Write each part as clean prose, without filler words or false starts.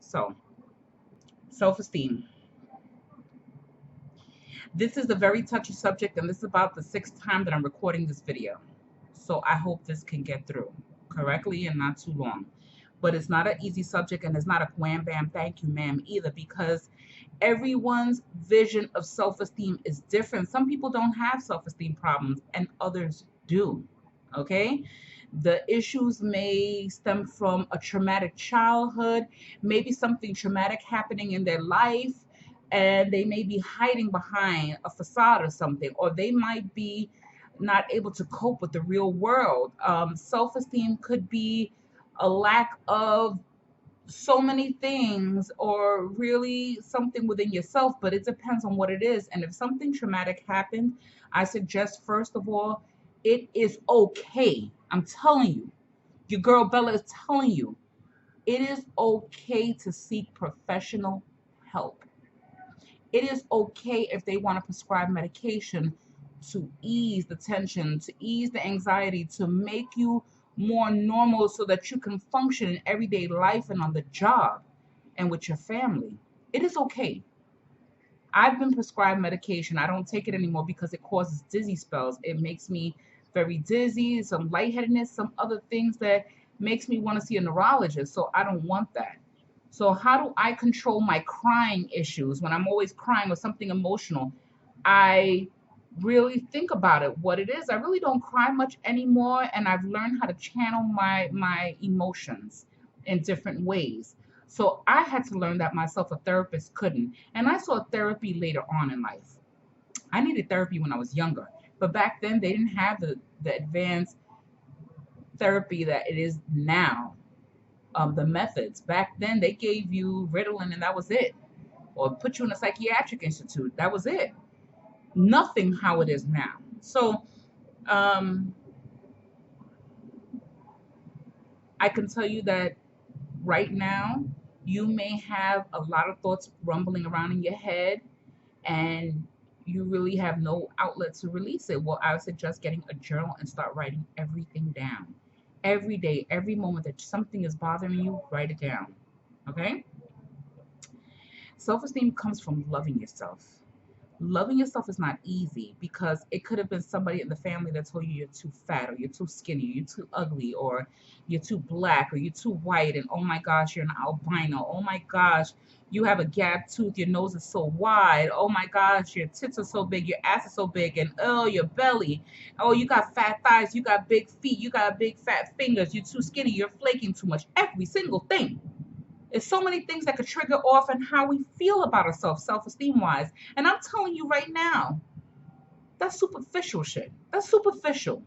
So, self-esteem. This is a very touchy subject, and this is about the sixth time that I'm recording this video. So I hope this can get through correctly and not too long. But it's not an easy subject, and it's not a wham bam thank you ma'am either, because everyone's vision of self-esteem is different. Some people don't have self-esteem problems and others do. Okay, the issues may stem from a traumatic childhood, maybe something traumatic happening in their life, and they may be hiding behind a facade or something, or they might be not able to cope with the real world. Self-esteem could be a lack of so many things, or really something within yourself, but it depends on what it is. And if something traumatic happened, I suggest, first of all, it is okay. I'm telling you, your girl Bella is telling you, it is okay to seek professional help. It is okay if they want to prescribe medication to ease the tension, to ease the anxiety, to make you more normal so that you can function in everyday life and on the job and with your family. It is okay. I've been prescribed medication. I don't take it anymore because it causes dizzy spells. It makes me very dizzy, some lightheadedness, some other things that makes me want to see a neurologist. So I don't want that. So how do I control my crying issues when I'm always crying or something emotional? I really think about it, what it is. I really don't cry much anymore, and I've learned how to channel my emotions in different ways. So I had to learn that myself. A therapist couldn't. And I saw therapy later on in life. I needed therapy when I was younger. But back then they didn't have the advanced therapy that it is now. The methods. Back then they gave you Ritalin and that was it. Or put you in a psychiatric institute. That was it. Nothing how it is now. So um, I can tell you that right now you may have a lot of thoughts rumbling around in your head, and you really have no outlet to release it. Well, I would suggest getting a journal and start writing everything down. Every day, every moment that something is bothering you, write it down. Okay? Self esteem comes from loving yourself. Loving yourself is not easy because it could have been somebody in the family that told you you're too fat, or you're too skinny, or you're too ugly, or you're too black, or you're too white, and oh my gosh, you're an albino. Oh my gosh, you have a gap tooth, your nose is so wide. Oh my gosh, your tits are so big, your ass is so big, and oh, your belly. Oh, you got fat thighs, you got big feet, you got big fat fingers, you're too skinny, you're flaking too much. Every single thing. It's so many things that could trigger off and how we feel about ourselves, self-esteem wise. And I'm telling you right now, that's superficial shit. That's superficial.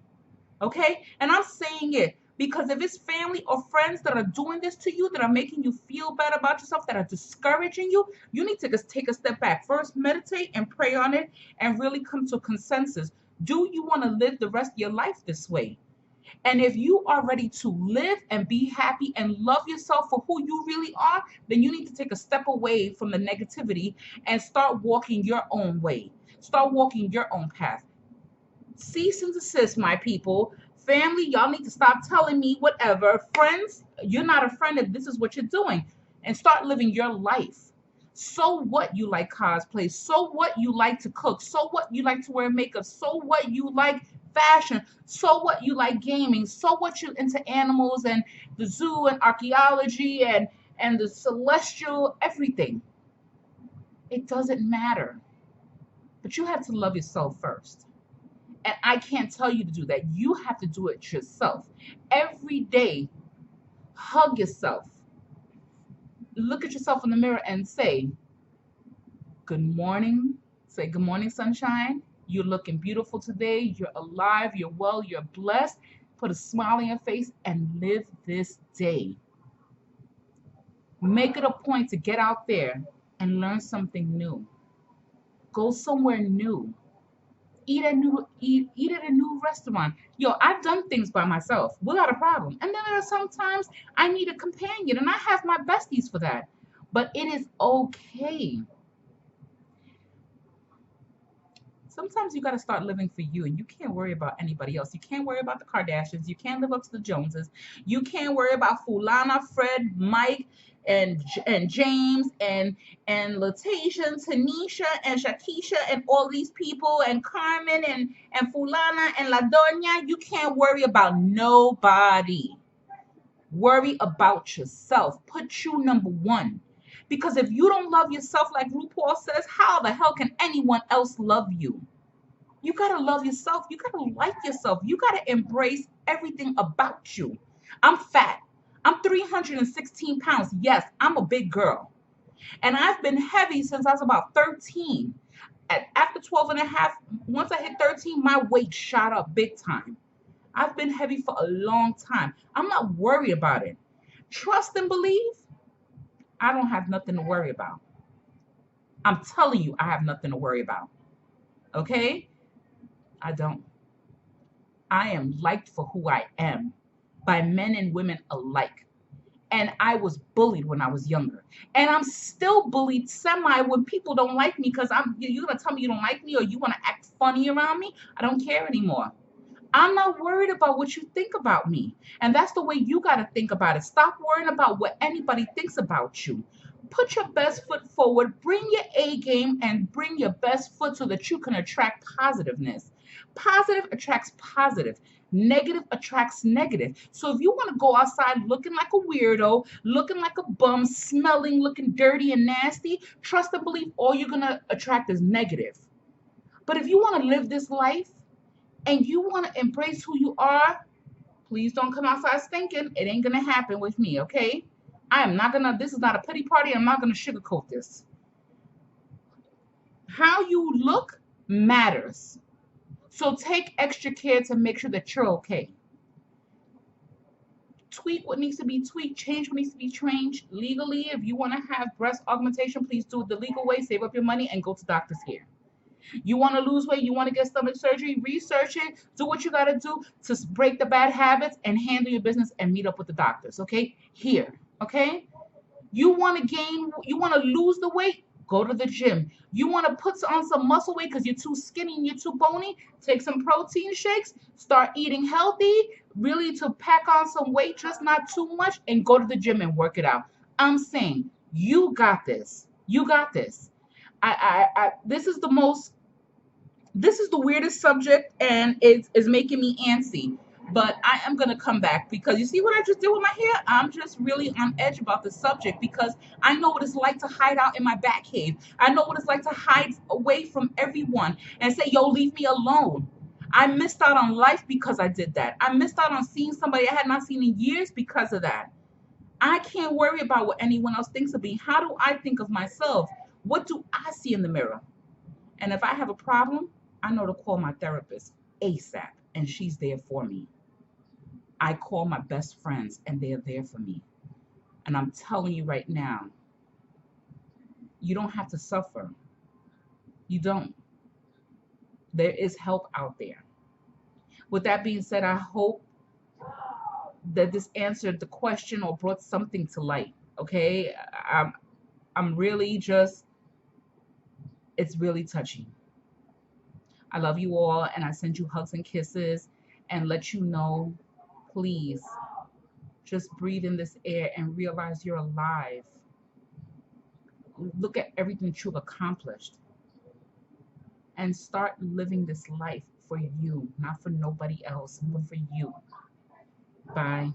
Okay? And I'm saying it because if it's family or friends that are doing this to you, that are making you feel bad about yourself, that are discouraging you, you need to just take a step back. First, meditate and pray on it and really come to a consensus. Do you want to live the rest of your life this way? And if you are ready to live and be happy and love yourself for who you really are, then you need to take a step away from the negativity and start walking your own way. Start walking your own path. Cease and desist, my people. Family, y'all need to stop telling me whatever. Friends, you're not a friend if this is what you're doing. And start living your life. So what you like cosplay, so what you like to cook, so what you like to wear makeup, so what you like fashion, so what you like gaming, so what you into animals and the zoo and archaeology and the celestial everything. It doesn't matter. But you have to love yourself first. And I can't tell you to do that. You have to do it yourself. Every day, hug yourself. Look at yourself in the mirror and say, good morning. Say, good morning, sunshine. You're looking beautiful today. You're alive. You're well. You're blessed. Put a smile on your face and live this day. Make it a point to get out there and learn something new. Go somewhere new. Eat at a new restaurant. Yo, I've done things by myself without a problem. And then there are sometimes I need a companion, and I have my besties for that. But it is okay. Sometimes you got to start living for you, and you can't worry about anybody else. You can't worry about the Kardashians. You can't live up to the Joneses. You can't worry about Fulana, Fred, Mike, and James and Letitia, and Tanisha, and Shakisha, and all these people, and Carmen, and Fulana, and La Doña. You can't worry about nobody. Worry about yourself. Put you number one. Because if you don't love yourself, like RuPaul says, how the hell can anyone else love you? You got to love yourself. You got to like yourself. You got to embrace everything about you. I'm fat. I'm 316 pounds. Yes, I'm a big girl. And I've been heavy since I was about 13. After 12 and a half, once I hit 13, my weight shot up big time. I've been heavy for a long time. I'm not worried about it. Trust and believe, I don't have nothing to worry about. I'm telling you, I have nothing to worry about. Okay? I don't. I am liked for who I am by men and women alike. And I was bullied when I was younger. And I'm still bullied semi when people don't like me because you're gonna tell me you don't like me or you wanna act funny around me. I don't care anymore. I'm not worried about what you think about me. And that's the way you got to think about it. Stop worrying about what anybody thinks about you. Put your best foot forward, bring your A game, and bring your best foot so that you can attract positiveness. Positive attracts positive. Negative attracts negative. So if you want to go outside looking like a weirdo, looking like a bum, smelling, looking dirty and nasty, trust and believe all you're going to attract is negative. But if you want to live this life, and you want to embrace who you are, please don't come outside stinking. It ain't going to happen with me, okay? I am not going to, this is not a pity party. I'm not going to sugarcoat this. How you look matters. So take extra care to make sure that you're okay. Tweak what needs to be tweaked, change what needs to be changed legally. If you want to have breast augmentation, please do it the legal way, save up your money, and go to doctors here. You want to lose weight, you want to get stomach surgery, research it, do what you got to do to break the bad habits and handle your business and meet up with the doctors, okay? Here, okay? You want to you want to lose the weight, go to the gym. You want to put on some muscle weight because you're too skinny and you're too bony, take some protein shakes, start eating healthy, really to pack on some weight, just not too much, and go to the gym and work it out. I'm saying, you got this. You got this. This is the weirdest subject and it's making me antsy. But I am going to come back because you see what I just did with my hair? I'm just really on edge about the subject because I know what it's like to hide out in my back cave. I know what it's like to hide away from everyone and say, yo, leave me alone. I missed out on life because I did that. I missed out on seeing somebody I had not seen in years because of that. I can't worry about what anyone else thinks of me. How do I think of myself? What do I see in the mirror? And if I have a problem, I know to call my therapist ASAP, and she's there for me. I call my best friends, and they're there for me. And I'm telling you right now, you don't have to suffer. You don't. There is help out there. With that being said, I hope that this answered the question or brought something to light. Okay? I'm really just, it's really touchy. I love you all, and I send you hugs and kisses and let you know, please, just breathe in this air and realize you're alive. Look at everything that you've accomplished and start living this life for you, not for nobody else, but for you. Bye.